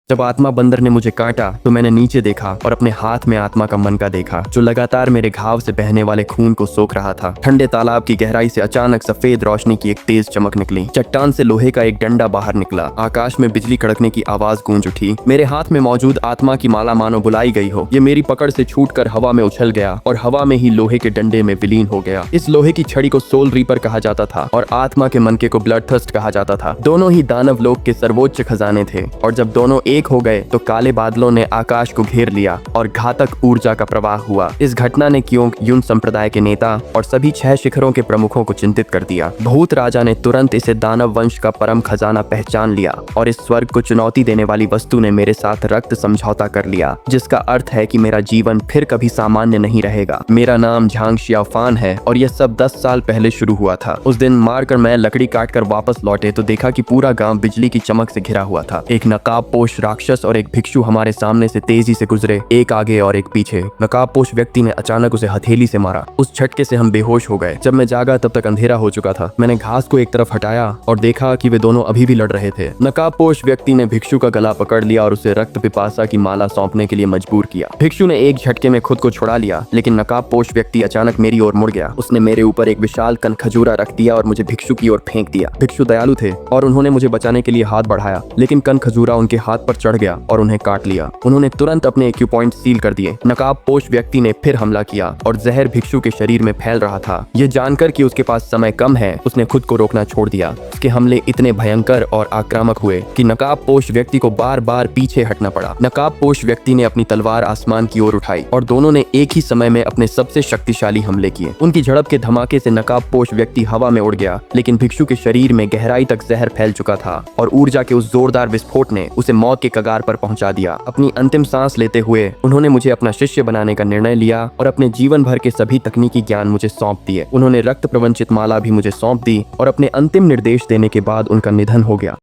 जब आत्मा बंदर ने मुझे काटा तो मैंने नीचे देखा और अपने हाथ में आत्मा का मनका देखा जो लगातार मेरे घाव से बहने वाले खून को सोख रहा था। ठंडे तालाब की गहराई से अचानक सफेद रोशनी की एक तेज चमक निकली। चट्टान से लोहे का एक डंडा बाहर निकला। आकाश में बिजली कड़कने की आवाज गूंज उठी। मेरे हाथ में मौजूद आत्मा की माला मानो बुलाई गई हो। ये मेरी पकड़ से छूटकर हवा में उछल गया और हवा में ही लोहे के डंडे में विलीन हो गया। इस लोहे की छड़ी को सोल रीपर कहा जाता था और आत्मा के मनके को ब्लडथर्स्ट कहा जाता था। दोनों ही दानव लोक के सर्वोच्च खजाने थे और जब दोनों एक हो गए तो काले बादलों ने आकाश को घेर लिया और घातक ऊर्जा का प्रवाह हुआ। इस घटना ने क्योंक यून संप्रदाय के नेता और सभी 6 शिखरों के प्रमुखों को चिंतित कर दिया। भूत राजा ने तुरंत इसे दानव वंश का परम खजाना पहचान लिया और इस स्वर्ग को चुनौती देने वाली वस्तु ने मेरे साथ रक्त समझौता कर लिया, जिसका अर्थ है कि मेरा जीवन फिर कभी सामान्य नहीं रहेगा। मेरा नाम झांग शियाओफान है और यह सब 10 साल पहले शुरू हुआ था। उस दिन मारकर मैं लकड़ी काटकर वापस लौटे तो देखा कि पूरा गांव बिजली की चमक से घिरा हुआ था। एक नकाबपोश राक्षस और एक भिक्षु हमारे सामने से तेजी से गुजरे, एक आगे और एक पीछे। नकाबपोश व्यक्ति ने अचानक उसे हथेली से मारा। उस झटके से हम बेहोश हो गए। जब मैं जागा तब तक अंधेरा हो चुका था। मैंने घास को एक तरफ हटाया और देखा कि वे दोनों अभी भी लड़ रहे थे। नकाबपोश व्यक्ति ने भिक्षु का गला पकड़ लिया और उसे रक्त पिपासा की माला सौंपने के लिए मजबूर किया। भिक्षु ने एक झटके में खुद को छुड़ा लिया, लेकिन नकाबपोश व्यक्ति अचानक मेरी ओर मुड़ गया। उसने मेरे ऊपर एक विशाल कन खजूरा रख दिया और मुझे भिक्षु की ओर फेंक दिया। भिक्षु दयालु थे और उन्होंने मुझे बचाने के लिए हाथ बढ़ाया, लेकिन कन खजूरा उनके हाथ पर चढ़ गया और उन्हें काट लिया। उन्होंने तुरंत अपने एक्यू पॉइंट सील कर दिए। नकाबपोश व्यक्ति ने फिर हमला किया और जहर भिक्षु के शरीर में फैल रहा था। यह जानकर कि उसके पास समय कम है, उसने खुद को रोकना छोड़ दिया। उसके हमले इतने भयंकर और आक्रामक हुए कि नकाबपोश व्यक्ति को बार बार पीछे हटना पड़ा। नकाबपोश व्यक्ति ने अपनी तलवार आसमान की ओर उठाई और दोनों ने एक ही समय में अपने सबसे शक्तिशाली हमले किए। उनकी झड़प के धमाके से नकाबपोश व्यक्ति हवा में उड़ गया, लेकिन भिक्षु के शरीर में गहराई तक जहर फैल चुका था और ऊर्जा के उस जोरदार विस्फोट ने उसे मौत के कगार पर पहुंचा दिया। अपनी अंतिम सांस लेते हुए उन्होंने मुझे अपना शिष्य बनाने का निर्णय लिया और अपने जीवन भर के सभी तकनीकी ज्ञान मुझे सौंप दिए। उन्होंने रक्त प्रवंचित माला भी मुझे सौंप दी और अपने अंतिम निर्देश देने के बाद उनका निधन हो गया।